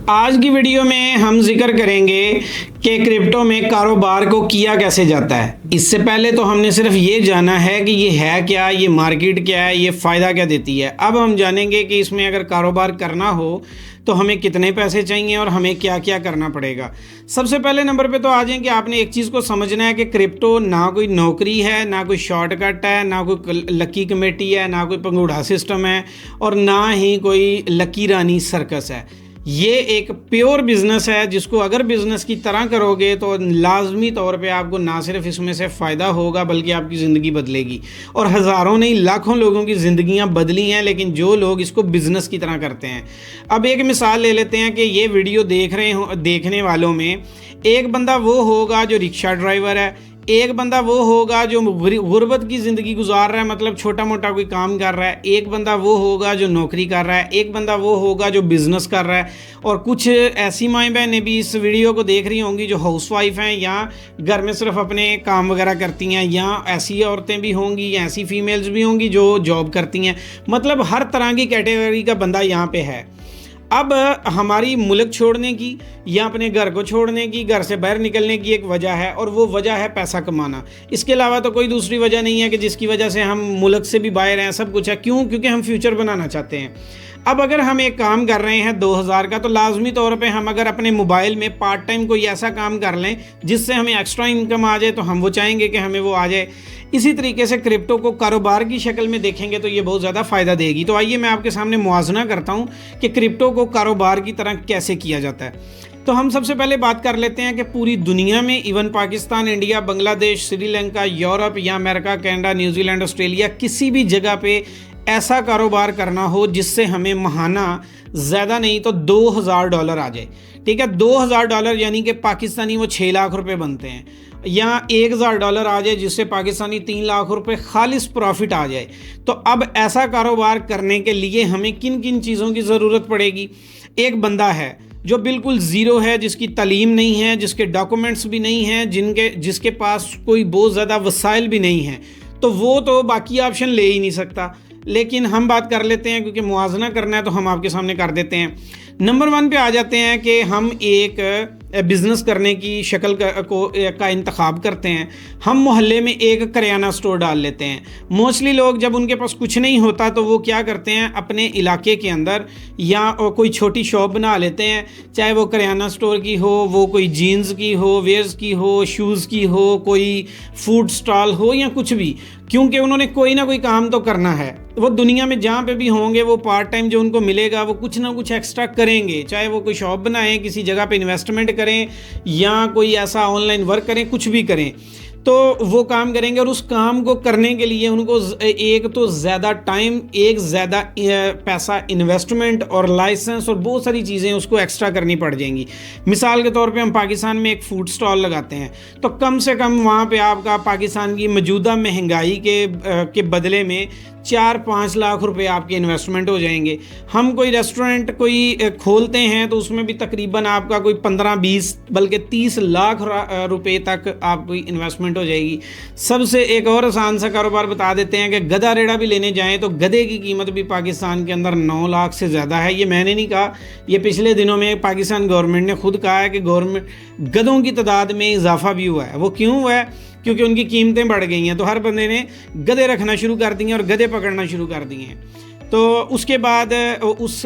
आज की वीडियो में हम जिक्र करेंगे कि क्रिप्टो में कारोबार को किया कैसे जाता है। इससे पहले तो हमने सिर्फ ये जाना है कि ये है क्या, ये मार्केट क्या है, ये फ़ायदा क्या देती है। अब हम जानेंगे कि इसमें अगर कारोबार करना हो तो हमें कितने पैसे चाहिए और हमें क्या क्या करना पड़ेगा। सबसे पहले नंबर पे तो आ जाएं कि आपने एक चीज़ को समझना है कि क्रिप्टो ना कोई नौकरी है, ना कोई शॉर्टकट है, ना कोई लकी कमेटी है, ना कोई पंगूढ़ा सिस्टम है और ना ही कोई लकी रानी सर्कस है। ये एक प्योर बिज़नेस है जिसको अगर बिज़नेस की तरह करोगे तो लाजमी तौर पे आपको ना सिर्फ इसमें से फ़ायदा होगा बल्कि आपकी ज़िंदगी बदलेगी। और हज़ारों नहीं लाखों लोगों की ज़िंदगियां बदली हैं, लेकिन जो लोग इसको बिज़नेस की तरह करते हैं। अब एक मिसाल ले लेते हैं कि ये वीडियो देखने वालों में एक बंदा वो होगा जो रिक्शा ड्राइवर है, एक बंदा वो होगा जो गुर्बत की ज़िंदगी गुजार रहा है, मतलब छोटा मोटा कोई काम कर रहा है, एक बंदा वो होगा जो नौकरी कर रहा है, एक बंदा वो होगा जो बिज़नेस कर रहा है। और कुछ ऐसी माएँ बहनें भी इस वीडियो को देख रही होंगी जो हाउसवाइफ हैं या घर में सिर्फ अपने काम वगैरह करती हैं, या ऐसी औरतें भी होंगी या ऐसी फीमेल्स भी होंगी जो जॉब करती हैं। मतलब हर तरह की कैटेगरी का बंदा यहाँ पे है। अब हमारी मुल्क छोड़ने की या अपने घर को छोड़ने की, घर से बाहर निकलने की एक वजह है और वो वजह है पैसा कमाना। इसके अलावा तो कोई दूसरी वजह नहीं है कि जिसकी वजह से हम मुल्क से भी बाहर हैं। सब कुछ है, क्यों? क्योंकि हम फ्यूचर बनाना चाहते हैं। अब अगर हम एक काम कर रहे हैं 2000 का, तो लाजमी तौर पे हम अगर अपने मोबाइल में पार्ट टाइम कोई ऐसा काम कर लें जिससे हमें एक्स्ट्रा इनकम आ जाए तो हम वो चाहेंगे कि हमें वो आ जाए। इसी तरीके से क्रिप्टो को कारोबार की शक्ल में देखेंगे तो ये बहुत ज़्यादा फ़ायदा देगी। तो आइए मैं आपके सामने मुआवजा करता हूँ कि क्रिप्टो को कारोबार की तरह कैसे किया जाता है। तो हम सबसे पहले बात कर लेते हैं कि पूरी दुनिया में, even Pakistan, India, Bangladesh, Sri Lanka, Europe या अमेरिका, कनाडा, न्यूजीलैंड, ऑस्ट्रेलिया, किसी भी जगह पे ऐसा कारोबार करना हो जिससे हमें महाना ज़्यादा नहीं तो $2000 आ जाए। ठीक है, $2000 यानी कि पाकिस्तानी वो 6 लाख रुपए बनते हैं, या $1000 आ जाए जिससे पाकिस्तानी 3 लाख रुपए खालिस प्रॉफिट आ जाए। तो अब ऐसा कारोबार करने के लिए हमें किन किन चीज़ों की ज़रूरत पड़ेगी। एक बंदा है जो बिल्कुल ज़ीरो है, जिसकी तालीम नहीं है, जिसके डॉक्यूमेंट्स भी नहीं हैं, जिसके पास कोई बहुत ज़्यादा वसाइल भी नहीं है, तो वो तो बाकी ऑप्शन ले ही नहीं सकता। लेकिन हम बात कर लेते हैं, क्योंकि मुआवजा करना है तो हम आपके सामने कर देते हैं। नंबर 1 पे आ जाते हैं कि हम एक बिज़नेस करने की शक्ल का इंतखाब करते हैं। हम मोहल्ले में एक करियाना स्टोर डाल लेते हैं। मोस्टली लोग जब उनके पास कुछ नहीं होता तो वो क्या करते हैं, अपने इलाके के अंदर या कोई छोटी शॉप बना लेते हैं, चाहे वो करियाना स्टोर की हो, वो कोई जीन्स की हो, वेयर्स की हो, शूज़ की हो, कोई फूड स्टॉल हो या कुछ भी, क्योंकि उन्होंने कोई ना कोई काम तो करना है। वो दुनिया में जहाँ पे भी होंगे वो पार्ट टाइम जो उनको मिलेगा वो कुछ ना कुछ एक्स्ट्रा करेंगे, चाहे वो कोई शॉप बनाएं, किसी जगह पे इन्वेस्टमेंट करें या कोई ऐसा ऑनलाइन वर्क करें, कुछ भी करें, तो वो काम करेंगे। और उस काम को करने के लिए उनको एक तो ज़्यादा टाइम, एक ज़्यादा पैसा, इन्वेस्टमेंट और लाइसेंस और बहुत सारी चीज़ें उसको एक्स्ट्रा करनी पड़ जाएंगी। मिसाल के तौर पे हम पाकिस्तान में एक फ़ूड स्टॉल लगाते हैं तो कम से कम वहाँ पे आपका पाकिस्तान की मौजूदा महंगाई के बदले में 4-5 लाख रुपए आपके इन्वेस्टमेंट हो जाएंगे। हम कोई रेस्टोरेंट कोई खोलते हैं तो उसमें भी तकरीबन आपका कोई 15-20 बल्कि 30 लाख रुपए तक आपकी इन्वेस्टमेंट हो जाएगी। सबसे एक और आसान सा कारोबार बता देते हैं कि गधा रेड़ा भी लेने जाएं तो गधे की कीमत भी पाकिस्तान के अंदर 9 लाख से ज़्यादा है। ये मैंने नहीं कहा, ये पिछले दिनों में पाकिस्तान गवर्नमेंट ने खुद कहा है कि गधों की तादाद में इजाफा भी हुआ है। वो क्यों हुआ है? क्योंकि उनकी कीमतें बढ़ गई हैं, तो हर बंदे ने गधे रखना शुरू कर दिए और गधे पकड़ना शुरू कर दिए हैं। तो उसके बाद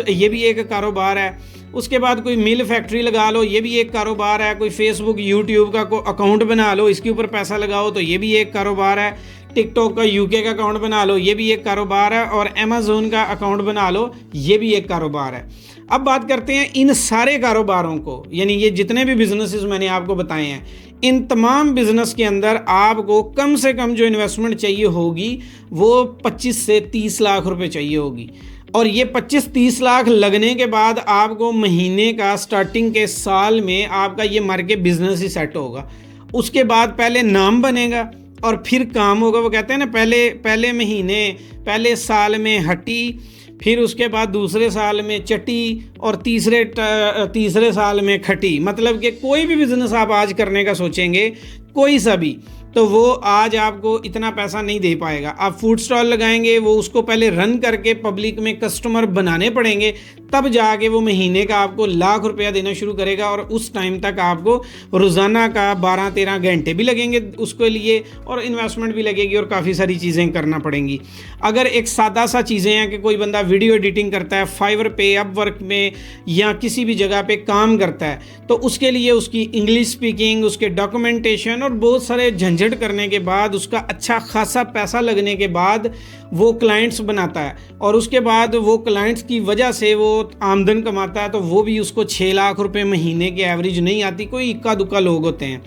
ये भी एक कारोबार है। उसके बाद कोई मिल फैक्ट्री लगा लो, ये भी एक कारोबार है। कोई फेसबुक, यूट्यूब का कोई अकाउंट बना लो, इसके ऊपर पैसा लगाओ तो ये भी एक कारोबार है। टिकटॉक का यूके का अकाउंट बना लो, ये भी एक कारोबार है। और अमेज़ोन का अकाउंट बना लो, ये भी एक कारोबार है। अब बात करते हैं इन सारे कारोबारों को, यानी ये जितने भी बिजनेसेस मैंने आपको बताए हैं, इन तमाम बिजनेस के अंदर आपको कम से कम जो इन्वेस्टमेंट चाहिए होगी वो 25 से 30 लाख रुपए चाहिए होगी। और ये 25-30 लाख लगने के बाद आपको महीने का, स्टार्टिंग के साल में आपका ये मर के बिजनेस ही सेट होगा। उसके बाद पहले नाम बनेगा और फिर काम होगा। वो कहते हैं ना, पहले महीने, पहले साल में हट्टी, फिर उसके बाद दूसरे साल में चटी और तीसरे साल में खटी। मतलब कि कोई भी बिज़नेस आप आज करने का सोचेंगे, कोई सा भी, तो वो आज आपको इतना पैसा नहीं दे पाएगा। आप फूड स्टॉल लगाएंगे, वो उसको पहले रन करके पब्लिक में कस्टमर बनाने पड़ेंगे, तब जाके वो महीने का आपको लाख रुपया देना शुरू करेगा। और उस टाइम तक आपको रोज़ाना का 12-13 घंटे भी लगेंगे उसके लिए, और इन्वेस्टमेंट भी लगेगी, और काफ़ी सारी चीज़ें करना पड़ेंगी। अगर एक सादा सा चीज़ें हैं कि कोई बंदा वीडियो एडिटिंग करता है, फाइवर पे, अपवर्क में या किसी भी जगह पे काम करता है, तो उसके लिए उसकी इंग्लिश स्पीकिंग, उसके डॉक्यूमेंटेशन और बहुत सारे झंझट करने के बाद, उसका अच्छा खासा पैसा लगने के बाद वो क्लाइंट्स बनाता है, और उसके बाद वो क्लाइंट्स की वजह से वो आमदन कमाता है। तो वो भी उसको 6 लाख रुपए महीने के एवरेज नहीं आती, कोई इक्का दुक्का लोग होते हैं।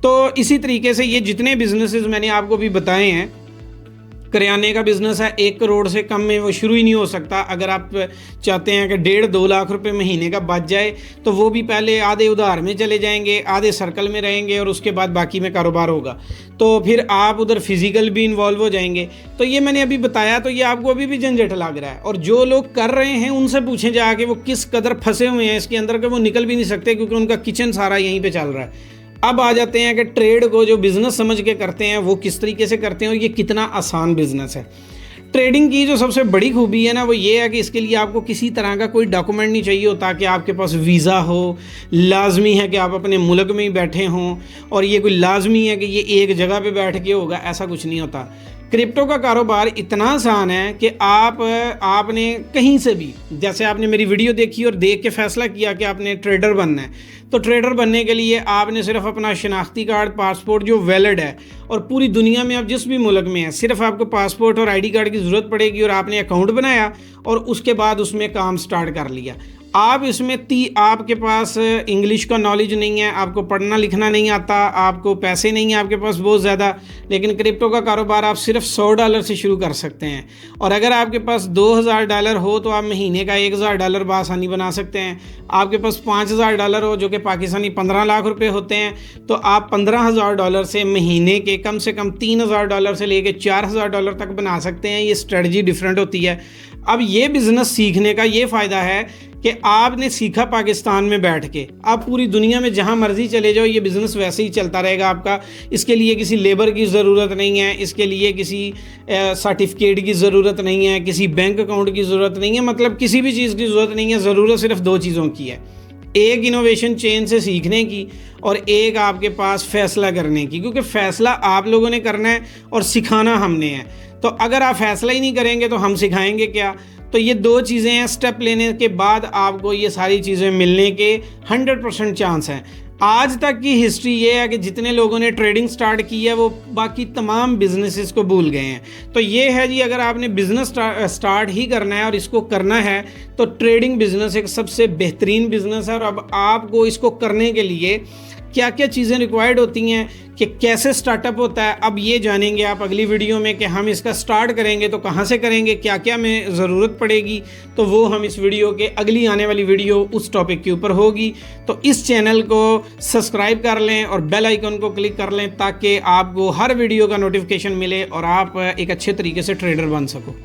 तो इसी तरीके से ये जितने बिजनेसेस मैंने आपको भी बताए हैं, करियाने का बिज़नेस है 1 करोड़ से कम में वो शुरू ही नहीं हो सकता। अगर आप चाहते हैं कि 1.5-2 लाख रुपए महीने का बच जाए, तो वो भी पहले आधे उधार में चले जाएंगे, आधे सर्कल में रहेंगे, और उसके बाद बाकी में कारोबार होगा। तो फिर आप उधर फिजिकल भी इन्वॉल्व हो जाएंगे। तो ये मैंने अभी बताया, तो ये आपको अभी भी झंझट लग रहा है। और जो लोग कर रहे हैं उनसे पूछें जाके वो किस कदर फंसे हुए हैं इसके अंदर, कि वो निकल भी नहीं सकते, क्योंकि उनका किचन सारा यहीं पर चल रहा है। अब आ जाते हैं कि ट्रेड को जो बिज़नेस समझ के करते हैं वो किस तरीके से करते हैं, और ये कितना आसान बिज़नेस है। ट्रेडिंग की जो सबसे बड़ी खूबी है ना, वो ये है कि इसके लिए आपको किसी तरह का कोई डॉक्यूमेंट नहीं चाहिए होता, कि आपके पास वीज़ा हो, लाजमी है कि आप अपने मुल्क में ही बैठे हों, और ये कोई लाजमी है कि ये एक जगह पे बैठ के होगा, ऐसा कुछ नहीं होता। क्रिप्टो का कारोबार इतना आसान है कि आपने कहीं से भी, जैसे आपने मेरी वीडियो देखी और देख के फैसला किया कि आपने ट्रेडर बनना है, तो ट्रेडर बनने के लिए आपने सिर्फ अपना शनाख्ती कार्ड, पासपोर्ट जो वैलिड है, और पूरी दुनिया में आप जिस भी मुल्क में हैं, सिर्फ आपको पासपोर्ट और आईडी कार्ड की ज़रूरत पड़ेगी, और आपने अकाउंट बनाया और उसके बाद उसमें काम स्टार्ट कर लिया। आप इसमें आपके पास इंग्लिश का नॉलेज नहीं है, आपको पढ़ना लिखना नहीं आता, आपको पैसे नहीं है आपके पास बहुत ज़्यादा, लेकिन क्रिप्टो का कारोबार आप सिर्फ $100 से शुरू कर सकते हैं। और अगर आपके पास $2000 हो तो आप महीने का $1000 बआसानी बना सकते हैं। आपके पास $5000 हो, जो कि पाकिस्तानी 15 लाख रुपए होते हैं, तो आप $15000 से महीने के कम से कम $3000 से लेके $4000 तक बना सकते हैं। ये स्ट्रेटजी डिफरेंट होती है। अब ये बिज़नेस सीखने का ये फ़ायदा है कि आपने सीखा पाकिस्तान में बैठ के, आप पूरी दुनिया में जहां मर्जी चले जाओ, ये बिज़नेस वैसे ही चलता रहेगा आपका। इसके लिए किसी लेबर की ज़रूरत नहीं है, इसके लिए किसी सर्टिफिकेट की ज़रूरत नहीं है, किसी बैंक अकाउंट की ज़रूरत नहीं है, मतलब किसी भी चीज़ की ज़रूरत नहीं है। ज़रूरत सिर्फ 2 चीज़ों की है, एक इनोवेशन चेन से सीखने की, और एक आपके पास फ़ैसला करने की, क्योंकि फ़ैसला आप लोगों ने करना है और सिखाना हमने है। तो अगर आप फैसला ही नहीं करेंगे तो हम सिखाएंगे क्या। तो ये 2 चीज़ें हैं, स्टेप लेने के बाद आपको ये सारी चीज़ें मिलने के 100% चांस हैं। आज तक की हिस्ट्री ये है कि जितने लोगों ने ट्रेडिंग स्टार्ट की है वो बाकी तमाम बिजनेसेस को भूल गए हैं। तो ये है जी, अगर आपने बिज़नेस स्टार्ट ही करना है और इसको करना है, तो ट्रेडिंग बिज़नेस एक सबसे बेहतरीन बिज़नेस है। और अब आपको इसको करने के लिए क्या क्या चीज़ें रिक्वायर्ड होती हैं, कि कैसे स्टार्टअप होता है, अब ये जानेंगे आप अगली वीडियो में, कि हम इसका स्टार्ट करेंगे तो कहाँ से करेंगे, क्या क्या में ज़रूरत पड़ेगी, तो वो हम इस वीडियो के अगली आने वाली वीडियो उस टॉपिक के ऊपर होगी। तो इस चैनल को सब्सक्राइब कर लें और बेल आइकन को क्लिक कर लें, ताकि आपको हर वीडियो का नोटिफिकेशन मिले और आप एक अच्छे तरीके से ट्रेडर बन सको।